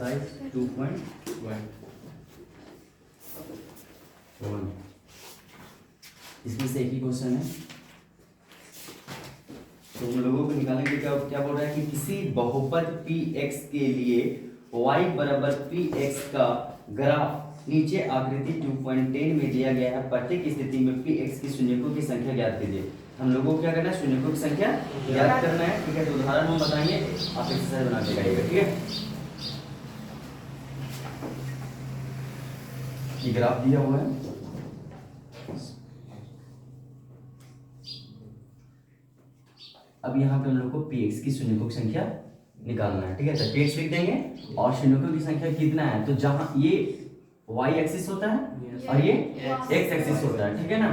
Exercise 2.1 इसमें से एक ही क्वेश्चन है। तो हम लोगों को निकालने के क्या बोल रहा है कि किसी बहुपद px के लिए y बराबर px का ग्राफ नीचे आकृति 2.10 में दिया गया है। प्रत्येक स्थिति में px की शून्यकों की संख्या ज्ञात कीजिए। हम लोगों को क्या करना है, शून्यकों की संख्या ज्ञात करना है। ठीक है, तो उदाहरण हम बताएंगे, आप एक्सरसाइज बना के लगाइएगा। ठीक है, ये ग्राफ दिया हुआ है। अब यहाँ पे हम लोग को px की शून्यकों की संख्या निकालना है। ठीक है, तो px लिख देंगे और शून्यकों की संख्या कितना है, तो जहां ये y एक्सिस होता है और ये x एक्सिस होता है। ठीक है ना,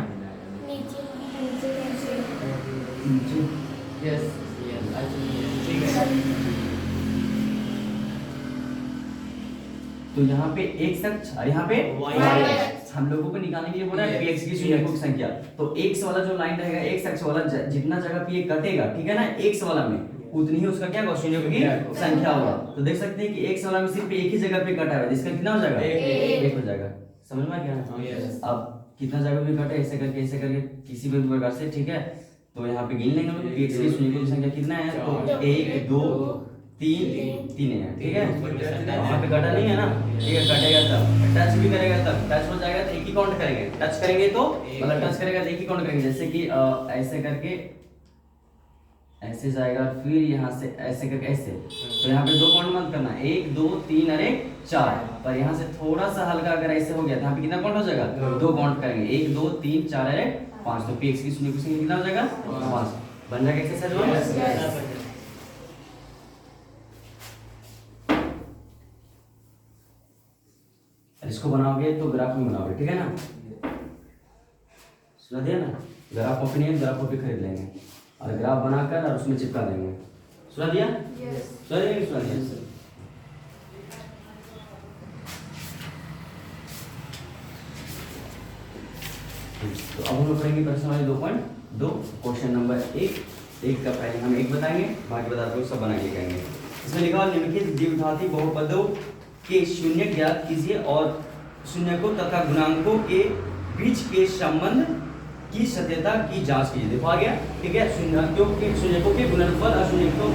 तो यहाँ पे x अक्ष और यहाँ पे y अक्ष हम लोगों को निकालने के लिए बोला है px की शून्यकों की संख्या। तो x वाला जो लाइन रहेगा, x अक्ष वाला जितना जगह पे ये कटेगा, ठीक है ना, x वाला में उतनी ही उसका क्या होगा, शून्यकों की संख्या होगा। तो देख सकते हैं कि x वाला में सिर्फ एक ही जगह पे कटा है, जिसका कितना हो जाएगा, एक हो जाएगा। समझ में आ गया? अब कितना जगह पे कटे, ऐसे करके किसी भी प्रकार से। ठीक है, तो यहाँ पे गिन लेंगे हम लोग px की शून्यकों की संख्या कितना है, तो 1 2 3 है। ठीक है, वहाँ पे कटा नहीं है ना, ठीक है, कटेगा तब, टच भी करेगा तब, टच हो जाएगा तो एक ही काउंट करेंगे, टच करेंगे तो मतलब टच करेगा तो एक ही काउंट करेंगे। जैसे कि ऐसे करके ऐसे जाएगा, फिर यहाँ से ऐसे करके ऐसे, तो यहाँ पे 2 काउंट मत करना, 1 2 3 और 1 4। पर यहाँ से थोड़ा सा हल्का अगर ऐसे हो गया तो यहाँ पे कितना काउंट हो जाएगा, 2 काउंट करेंगे, 1 2 3 4 और 1 5। तो px की शून्यकों की संख्या कितना हो जाएगा, 5। बन जाएगा एक्सरसाइज 1। इसको बनाओगे तो ग्राफ में बनाओगे, ठीक है ना, सुना दिया ना, ग्राफ कॉपी नहीं है, ग्राफ कॉपी खरीद लेंगे और ग्राफ बनाकर और उसमें चिपका देंगे। सुना दिया? सुना दिया, सुना दिया। तो अब हम लोग पढ़ेंगे प्रश्न वाले 2.2 क्वेश्चन नंबर 1 का पहले हम 1 बताएंगे, बाकी बताते हुए सब बना के कहेंगे। इसमें लिखा हुआ निम्नलिखित द्विघाती बहुपदों के शून्य ज्ञात कीजिए और शून्यकों तथा गुणांकों के बीच के संबंध की सत्यता की जांच कीजिए। देखो आ गया, ठीक है, शून्यकों के गुणनफल और शून्यकों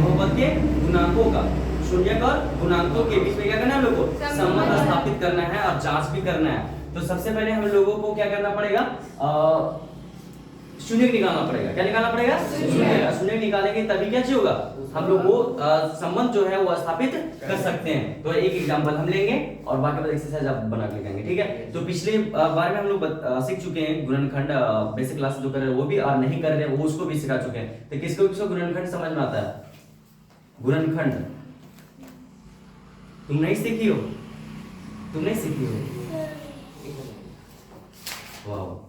बहुपद के गुणांकों का, शून्यक और गुणांकों के बीच में क्या करना है, हम लोग को संबंध स्थापित करना है और जांच भी करना है। तो सबसे पहले हम लोगों को क्या करना पड़ेगा, शून्य निकालना पड़ेगा। क्या निकालना पड़ेगा, शून्य निकालेंगे तभी क्या चीज होगा, हम लोग वो संबंध जो है वो स्थापित कर सकते हैं। तो एक एग्जांपल हम लेंगे और बाकी एक्सरसाइज आप बना के लेंगे। ठीक है, तो पिछले बार में हम लोग सीख चुके हैं गुणनखंड, बेसिक क्लास जो कर रहे हैं वो भी, और नहीं कर रहे वो उसको भी सिखा चुके हैं। तो किसको गुणनखंड समझ में आता है, गुणनखंड तुम नहीं सीखी हो, तुम नहीं सीखी हो, वाह।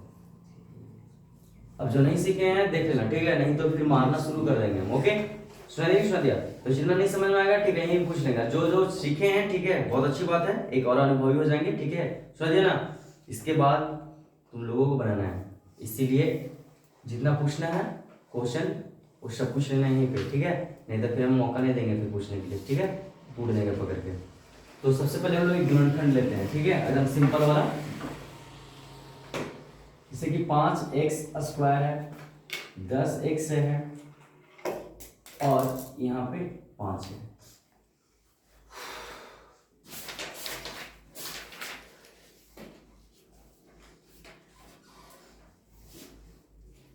अब जो नहीं सीखे हैं देख लेना, ठीक है, नहीं तो फिर मारना शुरू कर देंगे हम। ओके, सुना दिया, तो जितना नहीं समझ में आएगा, ठीक है, यही पूछ लेगा। जो सीखे हैं, ठीक है, बहुत अच्छी बात है, एक और अनुभवी हो जाएंगे। ठीक है, सुना दिया ना। इसके बाद तुम लोगों को बनाना है, इसीलिए जितना पूछना है क्वेश्चन वो सब पूछ लेना यहीं पे, ठीक है, नहीं तो फिर हम मौका नहीं देंगे फिर पूछने के लिए। ठीक है, पूछ देंगे पकड़ के। तो सबसे पहले हम लोग एक गुणनखंड लेते हैं, ठीक है, एकदम सिंपल वाला, जैसे कि 5x² है, 10x है और यहाँ पे 5 है।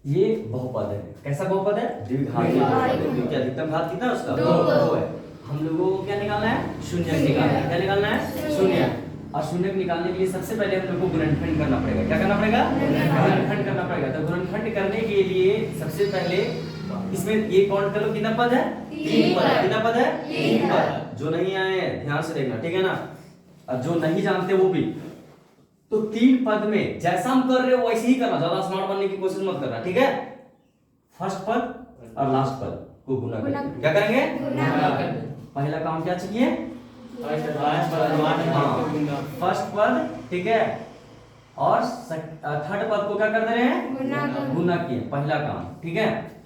ये बहुपद है, कैसा बहुपद है, द्विघाती बहुपद है, क्योंकि अधिकतम घात कितना है उसका, 2 है। हम लोगों को क्या निकालना है, शून्य निकालना है। क्या निकालना है, शून्य। और शून्य निकालने के लिए सबसे पहले हम लोग को गुणनखंड करना पड़ेगा। क्या करना पड़ेगा, गुणनखंड करना पड़ेगा। तो गुणनखंड करने के लिए सबसे पहले इसमें ये काउंट कर लो, कितना पद है, 3 पद है। कितना पद है, 3 पद। जो नहीं आए ध्यान से देखना, ठीक है ना, और जो नहीं जानते वो भी। तो 3 पद में जैसा हम कर रहे हो वैसे ही करना, ज्यादा स्मार्ट बनने की कोशिश मत करना, ठीक है। फर्स्ट पद और लास्ट पद को गुना करेंगे। क्या करेंगे, पहला काम क्या चाहिए, फर्स्ट पद, ठीक है, और थर्ड पद को क्या कर दे रहे हैं, गुना किए, पहला काम, ठीक है।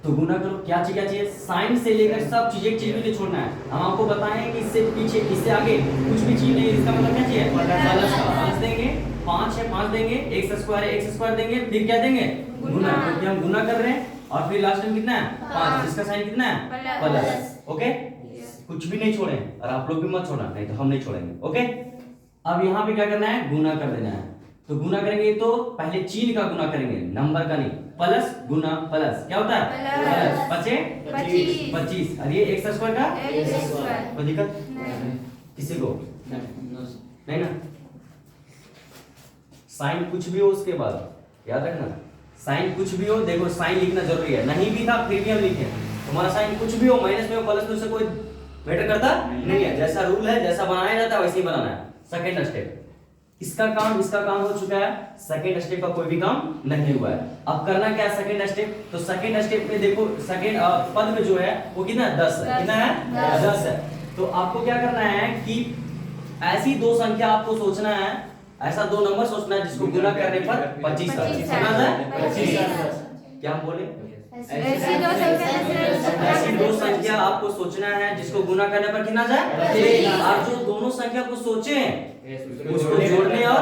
तो तो गुना करो, क्या चाहिए साइन से लेकर सब चीज, एक चीज भी नहीं छोड़ना है। हम आपको बताएं कि इससे पीछे इससे आगे कुछ भी चीज नहीं है, इसका मतलब क्या चाहिए प्लस का प्लस देंगे, 5 है 5 देंगे, x स्क्वायर है x स्क्वायर देंगे, फिर क्या देंगे गुना, क्योंकि हम गुना कर रहे हैं। और फिर लास्ट में कितना है 5, जिसका साइन कितना है प्लस। ओके, कुछ भी नहीं छोड़े, और आप लोग भी मत छोड़ना, नहीं तो हम नहीं छोड़ेंगे। ओके, अब यहाँ पे क्या करना है गुना कर देना है। तो गुना करेंगे तो पहले चिन्ह का गुना करेंगे, नंबर का नहीं। प्लस गुना प्लस क्या होता है प्लस, पचे 25, और ये एक्स स्क्वायर का कोई दिक्कत किसी को नहीं ना। साइन कुछ भी हो उसके बाद याद रखना, साइन कुछ भी हो, देखो साइन लिखना जरूरी है, नहीं भी था फिर भी हम लिखे, तुम्हारा साइन कुछ भी हो, माइनस में हो प्लस में, उससे कोई मैटर करता नहीं है। जैसा रूल है, जैसा बनाया जाता है वैसे ही बनाना है। सेकेंड स्टेप, इसका काम हो चुका है, सेकेंड स्टेप का कोई भी काम नहीं हुआ है। अब करना क्या है सेकेंड स्टेप, तो सेकेंड स्टेप में देखो सेकेंड पद में जो है वो कितना है 10 है, कितना है 10 है। तो आपको क्या करना है कि ऐसी दो संख्या आपको सोचना है, ऐसा दो नंबर सोचना है जिसको गुना करने पर 25 समझ है 25। क्या हम बोले, ऐसी दो संख्या आपको सोचना है जिसको गुना करने पर कितना जाए, और जो दोनों संख्या को सोचे उसको जोड़ने और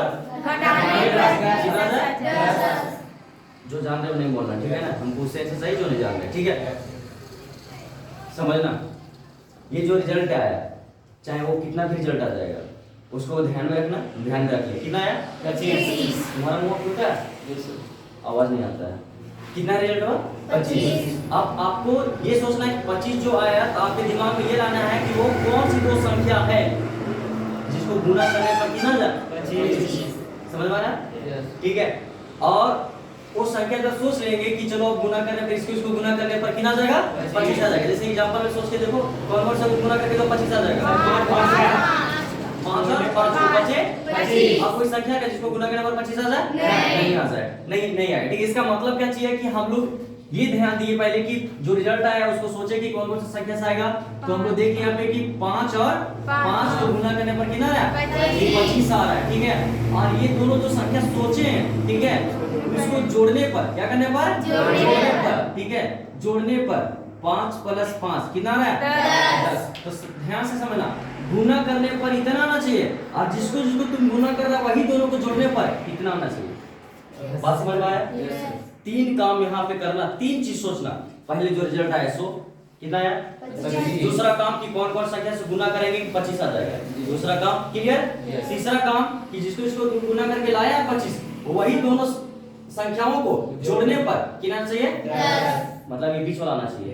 जो जान रहे हो नहीं बोलना, ठीक है ना, हमको उससे सही जो नहीं जान रहे, ठीक है समझना। ये जो रिजल्ट आया, चाहे वो कितना भी रिजल्ट आ जाएगा, उसको ध्यान में रखना, ध्यान में रखिए। कितना आया 25, तुम्हारा मुंह फूटा आवाज नहीं आता है, कितना रिजल्ट हुआ 25। अब आपको ये सोचना है कि 25 जो आया, तो आपके दिमाग में ये लाना है कि वो कौन सी दो संख्या है जिसको गुना करने पर कितना जाए 25, समझ में आ रहा, ठीक है। और वो संख्या जब सोच लेंगे कि चलो गुना करने पर इसको गुना करने पर कितना जाएगा 25 आ जाएगा। जैसे एग्जांपल में सोच के देखो, कौन सा गुना करके तो 25 आ जाएगा, 5 और 5 को बचे 25। अब कोई संख्या है जिसको गुना करने पर 25 आ जाए, नहीं आ जाए, नहीं आएगा, ठीक है। इसका मतलब क्या चाहिए कि हम लोग ये ध्यान दिए पहले कि जो रिजल्ट आया उसको सोचे कि कौन कौन सा संख्या से आएगा। तो हम लोग देखिए यहाँ पे कि 5 और 5 को गुना करने पर कितना है 25 आ रहा है, ठीक है। और ये दोनों जो संख्या सोचे हैं, ठीक है, उसको जोड़ने पर क्या करने पर जोड़ने पर, ठीक है, जोड़ने पर 5 + 5 कितना आ रहा है 10। तो ध्यान से समझना, गुना करने पर इतना आना चाहिए, और जिसको जिसको तुम गुना कर रहा वही दोनों को जोड़ने पर कितना आना चाहिए। बात समझ में आया। 3 काम यहाँ पे करना, 3 चीज सोचना, पहले जो रिजल्ट आया सो कितना आया 25। दूसरा काम कि कौन कौन संख्या से गुना करेंगे कि 25 आ जाएगा, दूसरा काम क्लियर। तीसरा काम कि जिसको इसको गुना करके लाया 25, वही दोनों संख्याओं को जोड़ने पर कितना चाहिए 10, मतलब ये बीच वाला आना चाहिए,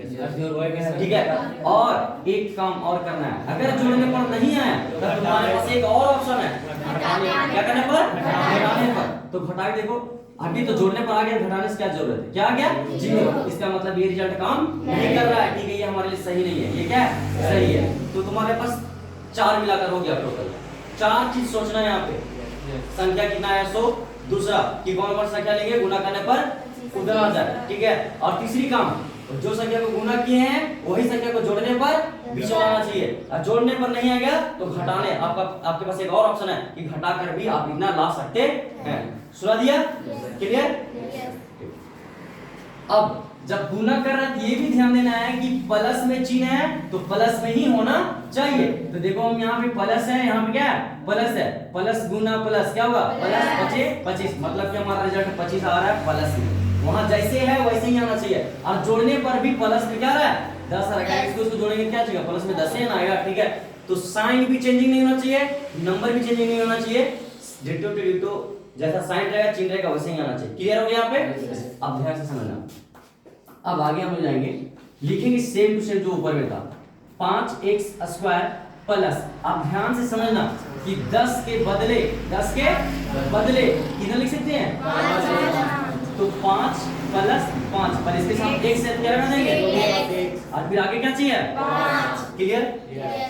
ठीक है। और एक काम और करना है, अगर जोड़ने पर नहीं आया तो तुम्हारे पास एक और ऑप्शन है, क्या करने पर घटाने पर। तो घटा के देखो, अभी तो जोड़ने पर आ गया, घटाने से क्या जरूरत है, क्या आ गया 0। इसका मतलब ये रिजल्ट काम नहीं कर रहा है, ठीक है, ये हमारे लिए सही नहीं है, ये क्या है सही है। तो तुम्हारे पास 4 मिलाकर हो गया टोटल, 4 चीज सोचना है यहाँ पे। संख्या कितना है 100, दूसरा कि कौन कौन संख्या लेंगे गुना करने पर उतना आ जाए, ठीक है। और तीसरी काम, जो संख्या को गुना किए हैं वही संख्या को जोड़ने पर बीच में आना चाहिए, और जोड़ने पर नहीं आ गया तो घटाने। आपके पास एक और ऑप्शन है कि घटा कर भी आप इतना ला सकते हैं। सुना दिया, क्लियर। अब जब गुना कर रहा है ये भी ध्यान देना है कि प्लस में चिन्ह है तो प्लस में ही होना चाहिए। तो देखो हम यहाँ पे प्लस है, यहाँ पे क्या है प्लस है, प्लस गुना प्लस क्या होगा प्लस 25, मतलब कि हमारा रिजल्ट 25 आ रहा है प्लस में। वहां जैसे है वैसे ही आना चाहिए, और जोड़ने पर भी प्लस में क्या आ रहा है 10 आ रहा है। इसको जोड़ेंगे क्या चाहिए प्लस में 10 ही आएगा, ठीक है। तो साइन भी चेंजिंग नहीं होना चाहिए, नंबर भी चेंजिंग नहीं होना चाहिए, डिटो टू डिटो जैसा साइन रहेगा चिन्ह रहेगा वैसे ही आना चाहिए। क्लियर हो गया यहाँ पे। अब ध्यान से समझना, अब आगे हम जाएंगे, लिखेंगे सेम टू सेम जो ऊपर में था 5x² प्लस। अब ध्यान से समझना कि 10 के बदले कितना लिख सकते हैं, तो 5 + 5 पर इसके साथ एक से क्या लगा देंगे, और फिर आगे क्या चाहिए 5। क्लियर।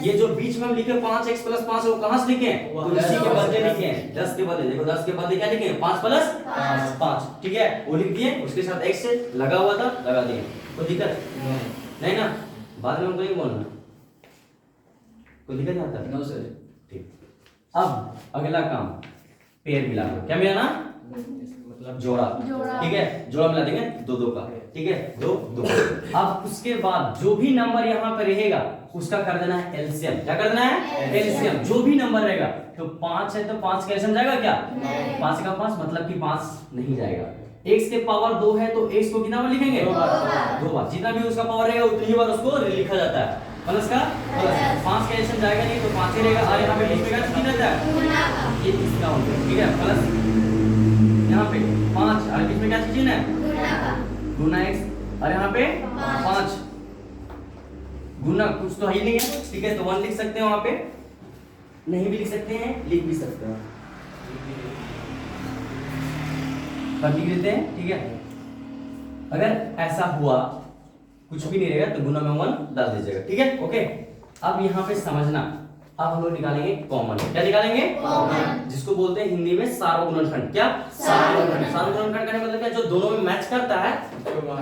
ये जो बीच में हम लिखे 5x + 5 वो कहां से लिखे हैं, तो इसी के बदले लिखे हैं 10 के बदले। देखो 10 के बदले क्या लिखे हैं 5 + 5, ठीक है, वो लिख दिए, उसके साथ x से लगा हुआ था लगा दिए। कोई दिक्कत नहीं ना, बाद में हमको नहीं बोलना, कोई दिक्कत नहीं आता नो सर, ठीक। अब अगला काम पेयर मिला, क्या मिलाना मतलब जोड़ा, ठीक है, जोड़ा मिला देंगे 2 का। ठीक है, 2 2। अब उसके बाद जो भी नंबर यहाँ पे रहेगा उसका कर देना है एलसीएम। क्या कर देना है? एलसीएम। जो भी नंबर रहेगा, तो 5 है तो 5 का एलसीएम जाएगा क्या? 5 का 5 मतलब कि 5 नहीं जाएगा। x के पावर 2 है तो x को कितना बार लिखेंगे? 2 बार। जितना भी उसका पावर रहेगा उतनी बार उसको लिखा जाता है। प्लस का प्लस 5 का एलसीएम जाएगा नहीं तो 5 ही रहेगा। और यहाँ पे लिखेगा तो कितना रहता है? ये इसका हो गया, ठीक है। प्लस यहाँ पे 5 और इसमें क्या चीज है? गुना x। और यहाँ पे 5 गुना कुछ तो है ही नहीं है, ठीक है, तो 1 लिख सकते हैं। वहां पे नहीं भी लिख सकते हैं, लिख भी सकते हैं, पर लिख देते हैं, ठीक है। अगर ऐसा हुआ कुछ भी नहीं रहेगा तो गुना में 1 डाल दीजिएगा, ठीक है, ओके। अब यहाँ पे समझना, अब हम लोग निकालेंगे कॉमन। क्या निकालेंगे? कॉमन, जिसको बोलते हैं हिंदी में सार्वगुणनखंड। क्या? सार्वगुणनखंड। सार्वगुणनखंड का मतलब क्या? जो दोनों में मैच करता है।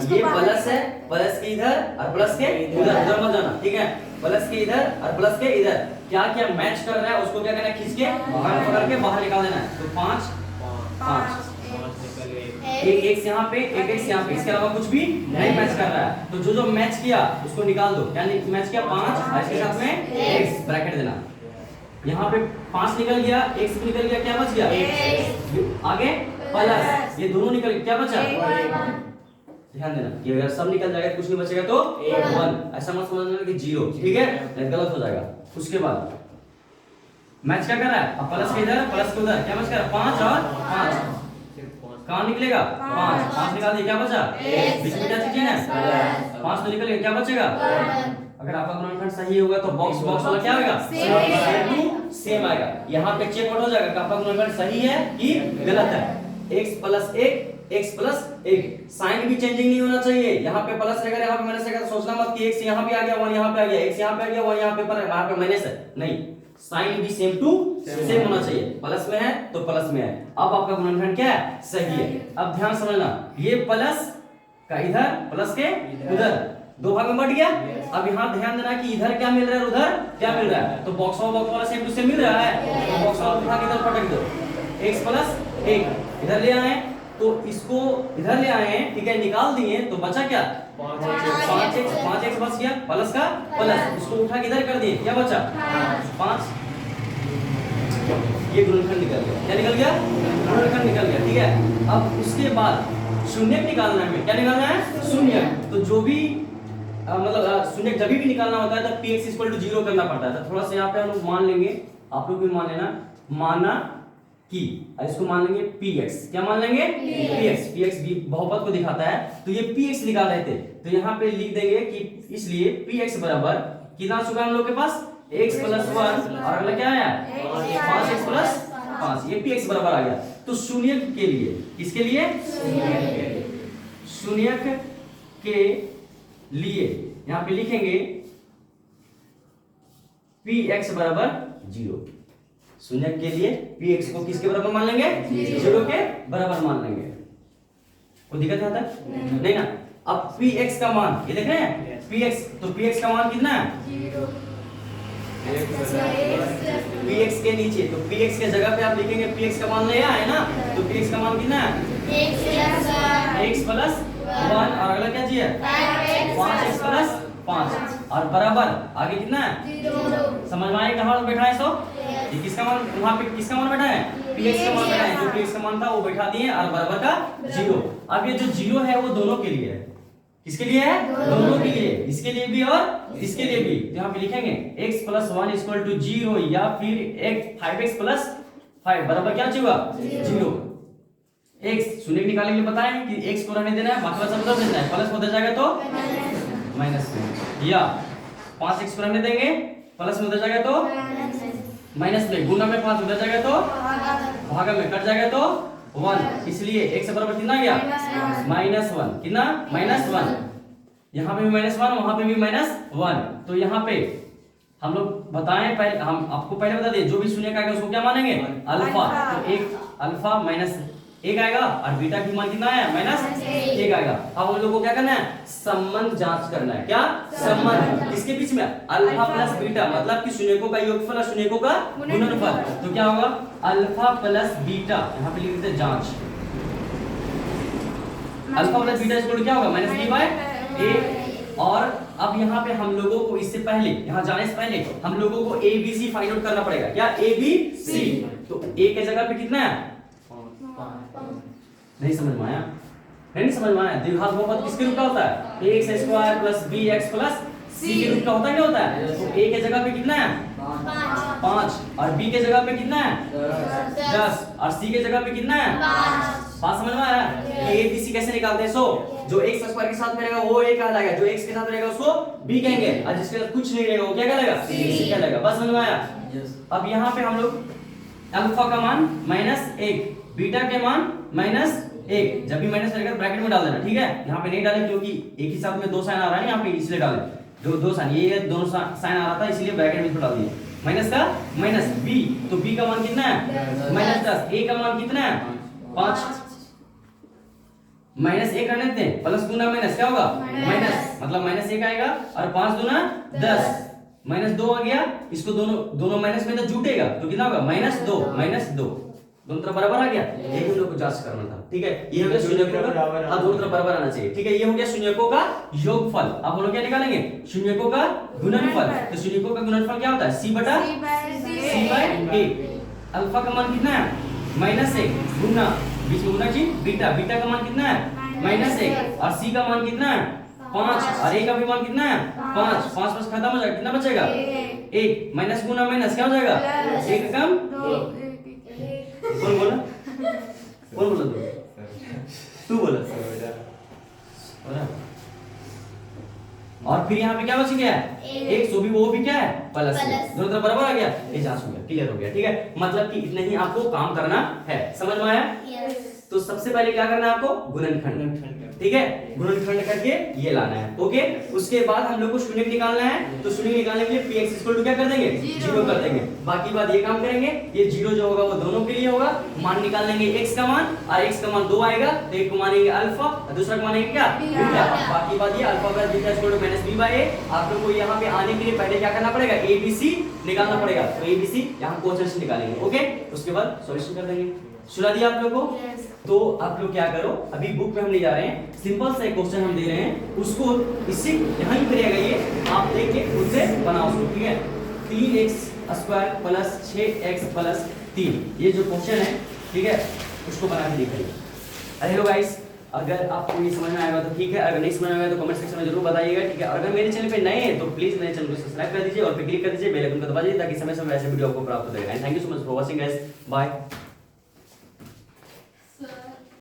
ये प्लस है, प्लस के इधर और प्लस के उधर, उधर मत जाना, ठीक है। प्लस के इधर और प्लस के इधर क्या क्या मैच कर रहा है उसको क्या करना है? खींच के बाहर पकड़ के बाहर निकाल देना है। तो 5 5 एक x यहाँ पे, एक x यहाँ पे, इसके अलावा कुछ भी नहीं मैच कर रहा है। तो जो जो मैच किया उसको निकाल दो। क्या मैच किया? 5 और इसके साथ में x ब्रैकेट देना। यहाँ पे 5 निकल गया, x निकल गया, क्या बच गया? आगे प्लस, ये दोनों निकल गया, क्या बचा? ध्यान देना, ये अगर सब निकल जाएगा कुछ नहीं बचेगा तो 1। ऐसा मत समझना कि 0, ठीक है, नहीं गलत हो जाएगा। उसके बाद मैच क्या कर रहा है? अब प्लस के इधर प्लस के उधर, क्या बच गया? 5 और 5 कहाँ निकलेगा? 5 निकाल दिया, क्या बचा? बीच में क्या चीज है? 5 तो निकल गया, क्या बचेगा? अगर आपका गुणनखंड सही होगा तो बॉक्स बॉक्स वाला क्या होगा? सेम आएगा। यहाँ पे चेक आउट हो जाएगा कि आपका गुणनखंड सही है कि गलत है। x plus 1 x plus 1, sign भी चेंजिंग नहीं होना चाहिए। यहाँ पे प्लस रहेगा, यहाँ पे माइनस रहेगा, सोचना मत कि x यहाँ पे आ गया 1 यहाँ पे आ गया, x यहाँ पे आ गया 1 यहाँ पे पर वहां पे माइनस है, नहीं, साइन भी सेम टू सेम होना चाहिए। प्लस में है तो प्लस में है। अब आपका गुणनखंड क्या है? सही है। अब ध्यान समझना, ये प्लस का इधर प्लस के उधर 2 भाग में बट गया। अब यहाँ ध्यान देना कि इधर क्या मिल रहा है, उधर क्या मिल रहा है। तो बॉक्स वाला सेम टू सेम मिल रहा है, तो बॉक्स वाला उठा के इधर पटक दो। x प्लस 1 इधर ले आए तो इसको इधर ले आए, ठीक है, निकाल दिए तो बचा क्या? 5x बच गया, प्लस का प्लस, इसको उठा के इधर कर दिए, क्या बचा? 5। ये गुणनखंड निकल गया। क्या निकल गया? गुणनखंड निकल गया, ठीक है। अब उसके बाद शून्यक निकालना है। क्या निकालना है? शून्यक। तो जो भी मतलब शून्यक जब भी निकालना होता है तो px 0 करना पड़ता है। तो थोड़ा सा यहाँ पे हम लोग मान लेंगे, आप लोग भी मान लेना, माना कि इसको मान लेंगे px। क्या मान लेंगे? px भी बहुपद को दिखाता है, तो ये px निकाल रहे थे तो यहाँ पे लिख देंगे कि इसलिए px बराबर कितना चुका हम लोग के पास? x प्लस 1 और अगला क्या आया? 5x प्लस 5, ये px बराबर आ गया। तो शून्यक के लिए, किसके लिए? शून्यक के लिए यहाँ पे लिखेंगे px बराबर 0। शून्यक के लिए px को किसके बराबर मान लेंगे? 0 के बराबर मान लेंगे। कोई दिक्कत है तक? नहीं ना। अब px का मान ये देख रहे हैं, px, तो px का मान कितना है? px के नीचे, तो px के जगह पे आप लिखेंगे px का मान ले आए ना, तो px का मान कितना है? x प्लस 1 और अगला क्या चाहिए? 5x प्लस 5 और बराबर आगे कितना है? 0। समझ में आया कहाँ बैठा है? सो ये किसका मान, वहां पे किसका मान बैठा है? px का मान बैठा है। जो px का मान था वो बैठा दिए और बराबर का 0। अब ये जो 0 है वो दोनों के लिए है। किसके लिए है? दोनों के लिए, इसके लिए भी और इसके लिए भी। तो यहाँ पे लिखेंगे x प्लस 1 इक्वल टू 0 या फिर 5x प्लस 5 बराबर क्या चाहिए? 0। x शून्य निकालने के लिए बताएं कि x को रहने देना है, बाकी सब उधर देना है, प्लस उधर जाएगा तो माइनस में, या 5x को रहने देंगे, प्लस में उधर जाएगा तो माइनस में, गुना में 5 उधर जाएगा तो भागा में कट जाएगा तो 1, इसलिए x बराबर कितना आ गया? -1। कितना? -1। यहाँ पे भी -1, वहां पे भी -1। तो यहाँ पे हम लोग बताएं, पहले हम आपको पहले बता दें, जो भी शून्य आएगा उसको क्या मानेंगे? अल्फा। तो एक अल्फा -1 आएगा और बीटा की मान कितना है? -1 आएगा। अब हम लोग को क्या करना है? संबंध जांच करना है। क्या संबंध? किसके बीच में? अल्फा प्लस बीटा, मतलब कि शून्यकों का योगफल और शून्यकों का गुणनफल। तो क्या होगा? अल्फा प्लस बीटा, यहाँ पे लिख देते हैं जांच। Alpha plus beta equal to क्या होगा माइनस बी बाय ए। और अब यहाँ पे हम लोगों को इससे पहले यहाँ जाने से पहले हम लोगों को A B C find out करना पड़ेगा। क्या ए बी सी? तो ए के जगह पे कितना है? नहीं समझ में आया? नहीं समझ में आया? द्विघात बहुपद किसके रूप का होता है? X square plus B X plus C के रूप का होता है। क्या होता है? तो ए के जगह पे कितना है? 5 और बी के जगह पे कितना है? 10 और सी के जगह पे कितना है? 5 समझ में आया? ए बी सी कैसे निकालते हैं? सो जो एक्स स्क्वायर के साथ में रहेगा वो ए कहलाएगा, जो एक्स के साथ रहेगा उसको बी कहेंगे, और जिसके साथ कुछ नहीं रहेगा वो क्या कहलाएगा? सी कहलाएगा। बस समझ में आया? अब यहाँ पे हम लोग अल्फा का मान -1, बीटा के मान -1, जब भी माइनस रहेगा ब्रैकेट में डाल देना, ठीक है? यहाँ पे नहीं डालें क्योंकि एक ही साथ में दो साइन आ रहा है यहाँ पे, इसलिए डालें। दो साइन ये दोनों साइन आ रहा था इसलिए ब्रैकेट में डाल दिए। माइनस का माइनस बी, तो बी का मान कितना है? -10। ए का मान कितना है? 5। -1 रहने देते हैं, प्लस गुना माइनस क्या होगा? माइनस, मतलब -1 आएगा और 5 दूना 10, -2 आ गया। इसको दोनों माइनस में तो जुटेगा तो कितना होगा? -2 दोनों तरफ बराबर आ गया। एक हम लोग को जांच करना था, ठीक है? ये हो गया शून्यकों का, हाँ दोनों तरफ बराबर आना चाहिए, ठीक है? ये हो गया शून्यकों का योगफल। अब हम लोग क्या निकालेंगे? शून्यकों का गुणनफल। तो शून्यकों का गुणनफल क्या होता है? c बटा c बाय a। अल्फा का मान कितना है? -1 गुना बीच में गुना चिन्ह बीटा का मान कितना है? -1 और c का मान कितना है? 5 और a का भी मान कितना है? 5 5 खत्म हो जाएगा, कितना बचेगा? 1 माइनस गुना माइनस क्या हो जाएगा? 1 कम 2। कौन बोला? तू बोला। और फिर यहाँ पे क्या बच गया? 100 भी, वो भी क्या है? प्लस। दोनों तरफ बराबर आ गया, ये जांच हो गया, क्लियर हो गया, ठीक है? मतलब कि इतना ही आपको काम करना है। समझ में आया? तो सबसे पहले क्या करना है आपको? गुणनखंड, ठीक है? गुणनखंड करके ये लाना है, ओके? उसके बाद हम लोग को शून्य निकालना है, तो शून्य निकालने के लिए px इक्वल टू क्या कर देंगे? 0 कर देंगे। बाकी बात ये काम करेंगे, ये 0 जो होगा वो दोनों के लिए होगा। मान निकाल लेंगे x का मान, और x का मान 2 आएगा तो एक को मानेंगे अल्फा और दूसरा को मानेंगे क्या? बीटा। बाकी बात ये alpha plus beta equal to -b by a। आप लोग को यहाँ पे आने के लिए पहले क्या करना पड़ेगा? abc निकालना पड़ेगा। तो abc यहाँ क्वोशंट निकालेंगे, ओके? उसके बाद सॉल्यूशन कर देंगे। सुना दिया आप लोगों को? तो आप लोग क्या करो, अभी बुक में हम ले जा रहे हैं, सिंपल सा एक क्वेश्चन हम दे रहे हैं, उसको इससे यहाँ ही करिएगा, ये आप देख के खुद से बनाओ उसको, ठीक है? 3x square plus 6x plus 3, ये जो क्वेश्चन है, ठीक है, उसको बना के दिखाइए। हेलो गाइस, अगर आपको ये समझ में आएगा तो ठीक है, अगर नहीं समझ में आएगा तो कमेंट सेक्शन में जरूर बताइएगा, ठीक है? अगर मेरे चैनल पे नए हैं तो प्लीज मेरे चैनल को सब्सक्राइब कर दीजिए और पे क्लिक कर दीजिए, बेल आइकन को दबा दीजिए ताकि समय समय ऐसे वीडियो आपको प्राप्त हो जाएगा। And thank you so much for watching guys, bye.